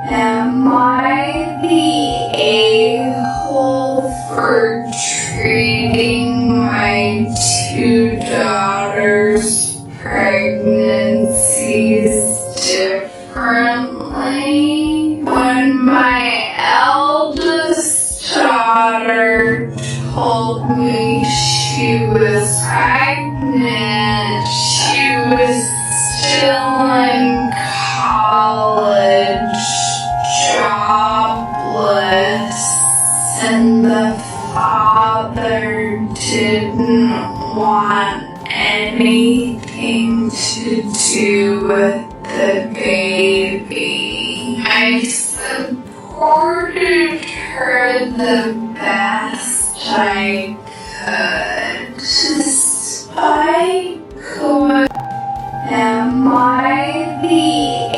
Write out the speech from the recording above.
Am I the a-hole for treating my two daughters' pregnancies differently? When my eldest daughter told me she was pregnant, she was still in college, jobless, and the father didn't want anything to do with the baby. I supported her the best I could, despite what. Am I the